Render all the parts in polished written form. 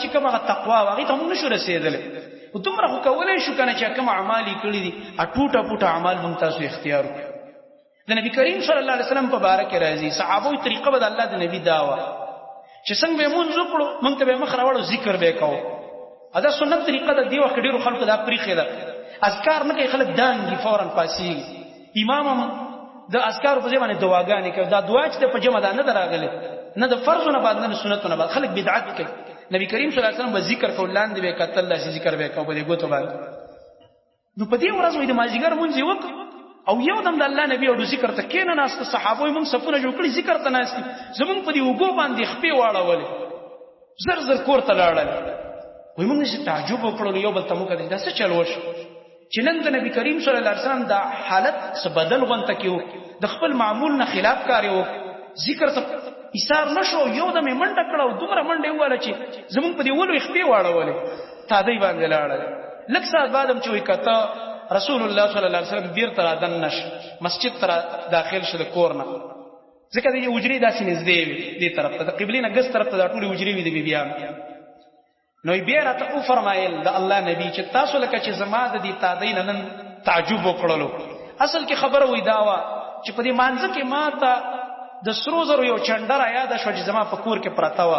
چې کومه تقوا واغې ته موږ نشو رسیدلې دومره خو کولای شو کنه چې کوم اعمال کړی دي ټوټه ټوټه اعمال موږ تاسو اختیار کړو د نبی کریم صلی الله علیه وسلم په بارک راځي صحابوی طریقه بد الله د نبی داوا چې څنګه به مونږ وکړو موږ ته به مخ راوړو ذکر به کوو ادا سنت طریقه د دیو خډیرو خلکو دا پریخه ده اذکار نه کوي خلک دانګي فورا پاسي امام د اذکار په ځای باندې دعاګانې کوي دا دعا چې په جمع ده نه دراغله نه د فرضونو بعد نه سنتونو بعد خلک بدعت کوي نبی کریم صلی الله علیه وسلم به ذکر کول لاندې به کتل الله ذکر به کوو په ګوتو باندې نو په دې ورځ وې د ماجیګر مونږ یو او یو دم د الله نبی او ذکر ته کینه ناس صحابه موږ صفونه جوړ کړی ذکر ته ناس زمون په دې وګو باندې خپې واړول زر زر کور ته لاړل وای موږ چې تعجب وکړو یو بل ته موږ دا څه چل وش چې نن د نبی کریم صلی الله علیه وسلم دا حالت څه بدل غونته کیو د خپل معمول نه خلاف کار یو ذکر ته ایثار نشو یو دم منډه کړو دومره منډه واله چې زمون په دې ولو خپې واړول تا دې باندې لاړل لکه سات بعدم چې وای کته رسول الله صلی الله علیه وسلم بیر تر دنش مسجد تر داخل شو د کورنه ځکه د وجری داسې نږدې وي دې طرف ته د قبلې نه ګس طرف ته ټولې وجری وي د بیبيان نو بیا راته او فرمایل د الله نبی چې تاسو لکه چې زما د دې تادین نن تعجب وکړلو اصل کې خبره وې داوا چې په دې مانځ کې ما ته د سرو زرو یو چندر یاد شو چې زما په کور کې پراته و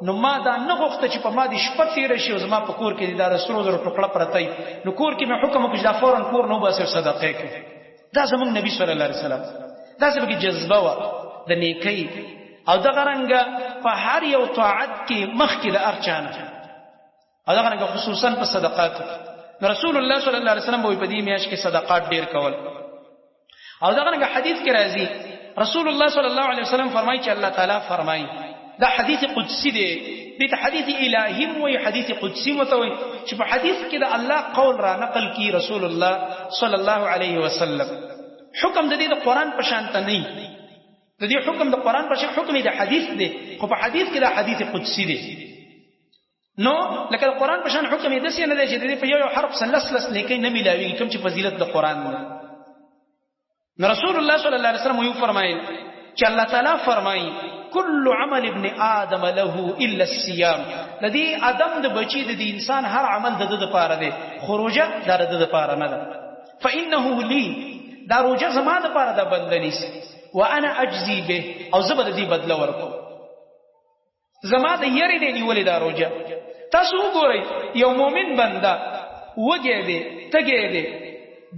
نو ما دا نه غوښته چې په ما دي شپه تیر شي زما په کور کې دا سرو زرو ټوکړه پراته نو کور کې مې حکم وکړ دا فورن کور نو بس صدقه کوي دا زموږ نبی صلی الله علیه وسلم دا څه جذبه و د نیکی او د غرنګ په هر یو طاعت کې مخ کې د ارچانه او دا غرنګ خصوصا په صدقات رسول الله صلی الله علیه وسلم په دې میاش کې صدقات ډیر کول او دا غرنګ حدیث کې راځي رسول الله صلی الله علیه وسلم فرمایي چې الله تعالی فرمایي دا حدیث قدسی دی دې حدیث الهی وي حدیث قدسی متوي چې په حدیث کې د الله قول را نقل کی رسول الله صلی الله علیه وسلم حکم د دې د قران په شان ته نه د دې حکم د قران په شان حکم د حدیث دی خو په حدیث کې د حدیث قدسی دی نو لکه د قران په شان حکم دې څه نه دی چې دې په یو حرف سلسلس لیکي نه ملاوي کوم چې فضیلت د قران نه رسول الله صلی الله علیه وسلم یو فرمایي چې الله تعالی فرمایي كل عمل ابن آدم له الا الصيام لدی ادم د بچی د انسان هر عمل د لپاره دی خروجه د لپاره نه ده فانه لي دا روجه زما د لپاره د بندنیس وانا اجزي به او زبد دی بدل ورکو زما د یری دی نیولې دا روجه تاسو وګورئ یو مؤمن بنده وګی دی تګی دی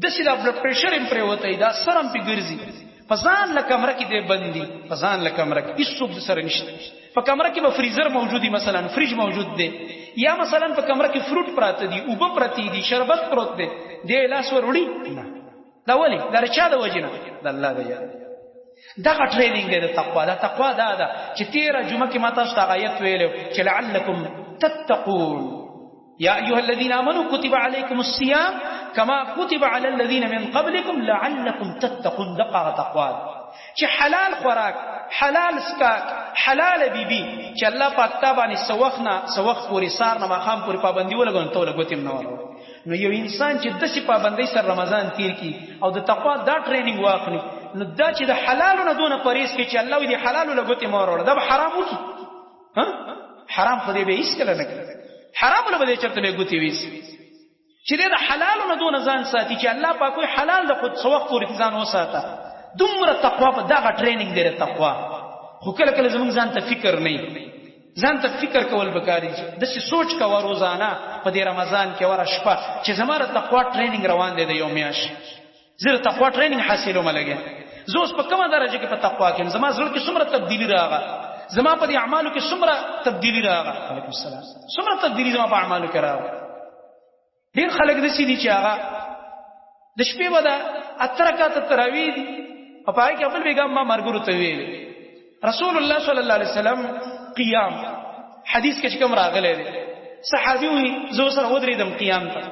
د سیده بلډ پريشر هم پرې وته دا سرم په ګرځي فزان له کمره کې دی بندي فزان له کمره کې هیڅ څوک سره نشته په کمره کې به فریزر موجودي مثلا فریج موجود دی یا مثلا په کمره کې فروټ پراته دي اوبه پراته دي شربت پروت دی دی لاس وروړي دا ولي دا رچا د وجنه د الله دی دا ټریننګ دی د تقوا دا تقوا دا چې 13 جمعه کې ماته تاسو آیت ویلو چې لعلکم تتقون یا ایها الذين امنوا كتب عليكم الصيام كما كتب على الذين من قبلكم لعلكم تتقون دقه تقوا چې حلال خوراک حلال اسکاک حلال بیبي چې الله پاک تابانه سوخ پوری سار نه مخام پوری پابندي ولګون ته لګوتیم نو نو یو انسان چې د شي پابندۍ سره رمضان تیر کی او د تقوا دا ټریننګ واخلي نو دا چې د حلالو نه دونه پریس کې چې الله دې حلالو لګوتې مور دا حرام وکي ها حرام خو دې به هیڅ کله نه کوي حرام له بده چرته به ګوتی ویس چې د حلالو نه دون ځان ساتي چې الله پاک وي حلال د خود سوق پورې ځان وساته دومره تقوا په دغه ټریننګ دی تقوا خو کله کله زموږ ځان ته فکر نه ځان ته فکر کول بکاري د څه سوچ کا روزانه په دې رمضان کې ور شپه چې زموږه تقوا ټریننګ روان دی د یو میاش زه تقوا ټریننګ حاصلو ملګری زوس په کومه درجه کې په تقوا کې زما زړه کې څومره تبدیلی راغله زما په دې اعمالو کې څومره تبدیلی راغله علیکم السلام څومره تبدیلی زما په اعمالو کې راغله ډیر خلک د سې دي چې هغه د شپې ودا اترکات تراوی دي په پای کې خپل بیګم ما مرګورو ته ویل رسول الله صلی الله علیه وسلم قیام حدیث کې کوم راغلی دی صحابي وي زو سره ودرېدم قیام ته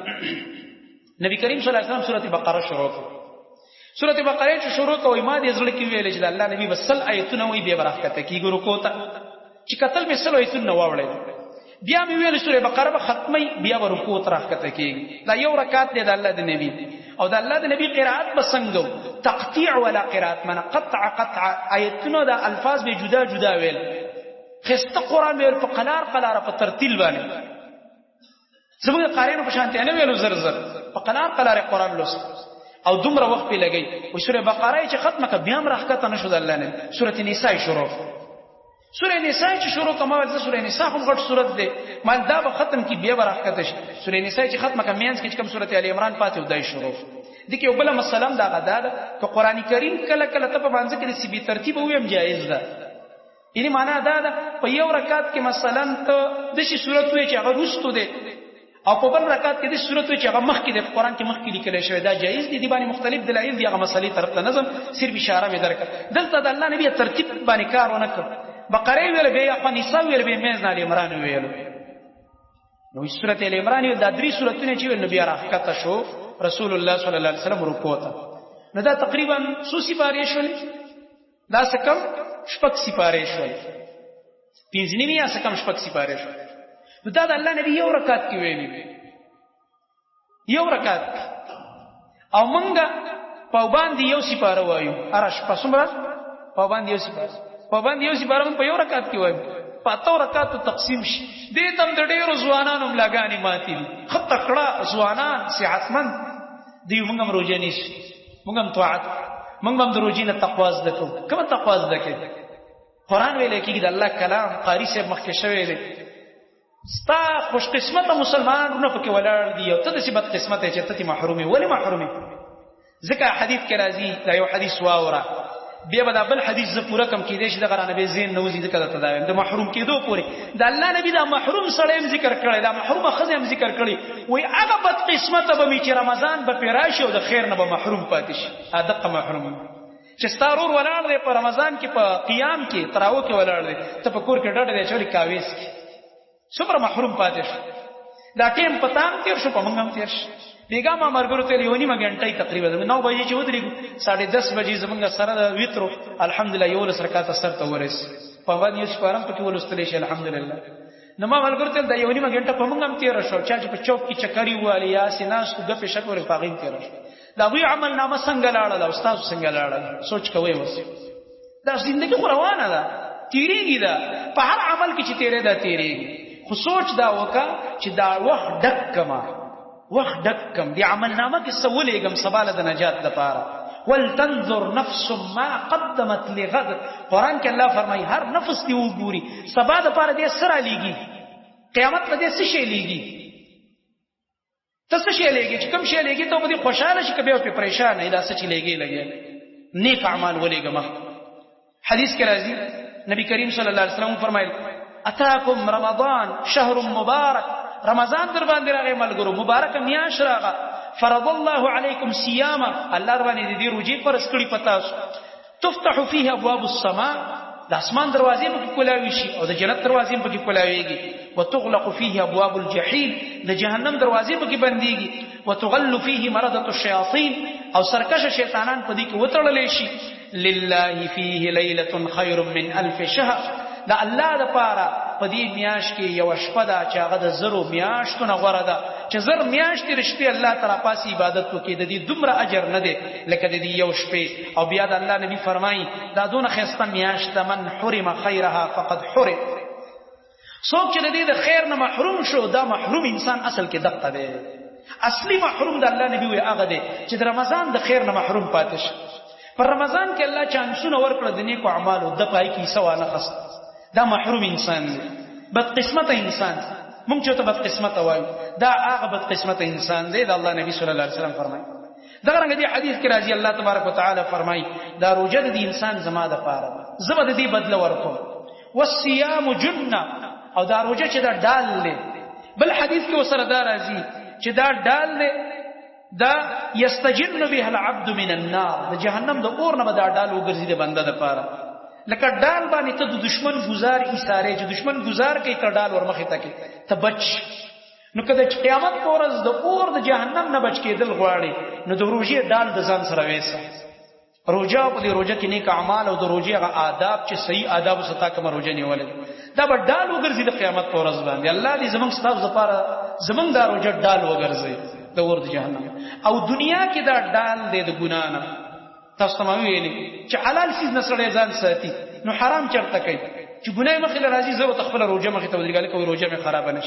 نبی کریم صلی الله علیه وسلم سورۃ بقره شروع کړه سورۃ بقره چې شروع کوي ما دې زړه کې ویل چې الله نبی وسل آیتونه وي به برکت کیږي رکوع ته چې قتل به سل آیتونه واوړل بیا مې ویل سورۃ بقره به ختمي بیا رکوع ته راکته کیږي دا یو رکعت دی د الله د نبی او د الله د نبی قرائت بسنګو تقطيع ولا قرائت من قطع آیتونه د الفاظ به جدا جدا ویل خسته قران ویل په قلار قلار په ترتیل باندې زموږ قاریانو په شانتي نه ویلو زر زر په قلار قلار قران لوست او دومره وخت په لګي. او سوره بقره چې ختمه ک بیا هم راخته نشو د الله نه. سوره نساء شروع، سوره نساء چې شروع کومه ول سوره نساء هم غټ سورته ده مال دا به ختم کی بیا راخته شي. سوره نساء چې ختمه ک مینس کې کوم سوره ال عمران پاتې ودای شروع دي کې وبله مسلم دا غدا ده ک قران کریم کله کله ته په باندې کې سی به ترتیب ویم جایز ده. یعنی معنا دا ده په یو رکعت کې مثلا ته د شي سورته وي چې هغه رستو ده او په بل رکعت کې د سورته چې هغه مخ کې د قران کې مخ کې لیکل شوی دا جایز دي. دی باندې مختلف دلایل دي هغه مسلې طرف ته نظم صرف اشاره مې درک. دلته د الله نبی ترتیب باندې کار ونه کړ. بقره ویل به یا نساء ویل به میز ال عمران ویل. نو سورته ال عمران د درې سورته چې نبی راکته شو رسول الله صلی الله علیه وسلم رکوع ته. نو دا تقریبا سو سپاره شول، دا سکم شپږ سپاره شول، پنځنیمه یا سکم شپږ سپاره شول. نو دا د الله نبی یو رکعت کې ویلي، یو رکعت او مونږه په باندې یو سپاره وایو ارش پسمره په باندې یو سپاره په باندې یو سپاره په یو رکعت کې وایو. په تو رکعت تقسیم شي دې تم د ډېرو ځوانانو ملاګانی ماتي دي خط تکړه ځوانان صحتمند دی. مونږ هم روزه نشي، مونږ هم طاعت، مونږ هم د روزې نه تقوا زده کوو. کومه تقوا زده کوي؟ قران ویل کېږي د الله کلام قاری صاحب مخکې شوی دی. ستا خوش قسمت مسلمانانو پکې ولاړ دي او ته د سبت قسمت چې ته محرومي. ولی محرومي؟ ځکه حدیث کې راځي دا یو حدیث واوره بیا به دا بل حدیث ز پورا کم کې دي چې د غرانه به زین نوځي ذکر ته دا د محروم کېدو پوري د الله نبی دا محروم سره هم ذکر کړی، دا محرومه خزه هم ذکر کړی. وای هغه بد قسمت به می چې رمضان به پیراشي او د خیر نه به محروم پاتې شي. ادقه محروم چې ستارور ولاړ دی په رمضان کې په قیام کې تراو کې ولاړ دی ته په کور کې ډډه دی چوري کاويس کې څومره محروم پاتې شو. دا ټیم پتام تیر شو په موږ هم تیر شو. بیګا ما مرګرو ته لیونی مګنټای تقریبا 9 بجې چې ودرېګو 10:30 بجې زمونږ سره د ویترو الحمدلله یو لس رکعات سره ته ورس په باندې یو شپارم پکې ولستلې شي الحمدلله. نو ما مرګرو ته د یونی مګنټه په موږ هم تیر شو چې په چوک کې چکرې والی یا سیناس کو غپې شکر پاغین تیر شو. دا وی عمل نامه څنګه لاړه استاد څنګه لاړه سوچ کوی وس. دا ژوندۍ روانه ده تیریږي ده په هر عمل کې چې تیرې ده تیریږي. خو سوچ دا وکا چې دا وخت ډک کما وخت ډک کم دی عمل نامه کې سولېګم سباله د نجات لپاره. ولتنظر نفس ما قدمت لغد. قران کې الله فرمایي هر نفس دی وګوري سبا د لپاره دې سره لېږي قیامت په دې څه شي لېږي ته څه شي لېږي چې کوم شي لېږي ته به خوشاله شي کبه په پریشان نه دا څه شي لېږي نیک اعمال ولېګم. حدیث کې راځي نبی کریم صلی الله علیه وسلم فرمایي اتاکم رمضان شهر مبارک. رمضان در باندې راغی ملګرو مبارک میاش راغه. فرض الله علیکم صیاما. الله در باندې دې روزي فرض کړی پتا تفتح فيه ابواب السماء. د اسمان دروازې په کولاوي شي او د جنت دروازې په کولاويږي. وتغلق فيه ابواب الجحيم. د جهنم دروازې په بنديږي. وتغل فيه مرضة الشياطين. او سرکش شیطانان په دې کې وتړل شي. لله فيه ليلة خير من 1000 شهر. دا الله د پاره په دې میاش کې یو شپه ده چې هغه د زرو میاشتونه غوړه ده چې زر میاشتې رښتې الله تعالی پاس عبادت وکړي د دې دومره اجر نه دی لکه د دې یو شپې. او بیا د الله نبی فرمایي دا دونه خسته میاشت من حرم خیرها فقد حرم. څوک چې د دې د خیر نه محروم شو دا محروم انسان اصل کې دقه دی. اصلي محروم د الله نبی وي هغه دی چې د رمضان د خیر نه محروم پاتې شي. پر رمضان کې الله چانسونه ورکړه د نیکو اعمالو د پای کې سوال نه خست. دا محروم انسان دی بد قسمت انسان. مونږ چې ته بد قسمت وایو دا هغه بد قسمت انسان دی. دا الله نبی صلی الله علیه وسلم فرمایي. دا څنګه دی حدیث کې راځي الله تبارک وتعالى فرمایي دا روزه د انسان زما د پاره زما د دې بدله ورکوم. والصيام جنة. او دا روزه چې دا ډال دی. بل حدیث کې وسره دا راځي چې دا ډال دی دا یستجن به العبد من النار. د جهنم د اور نه به دا ډال وګرځي د بنده د پاره. لکه ډال باندې ته د دشمن گزار ایثاره چې دشمن گزار کوي ته ډال ورمخې ته کې ته بچ. نو کله چې قیامت پورز د اور د جهنم نه بچ کېدل غواړي نو د روزي ډال د ځان سره وېسه. روزه په دې روزه کې نیک اعمال او د روزي هغه آداب چې صحیح آداب ستا کوم روزه نیولې دا به ډال وګرځي د قیامت پورز باندې. الله دې زمونږ ستاسو لپاره زمونږ دا روزه ډال وګرځي د اور د جهنم. او دنیا کې دا ډال دې د ګنا نه تاسو ته ویلي چې حلال شي نه سره ځان ساتي نو حرام چرته کوي. چې ګناه مخې راځي زه تخپل روزه مخې ته ودرېګل کوي روزه مې خراب نه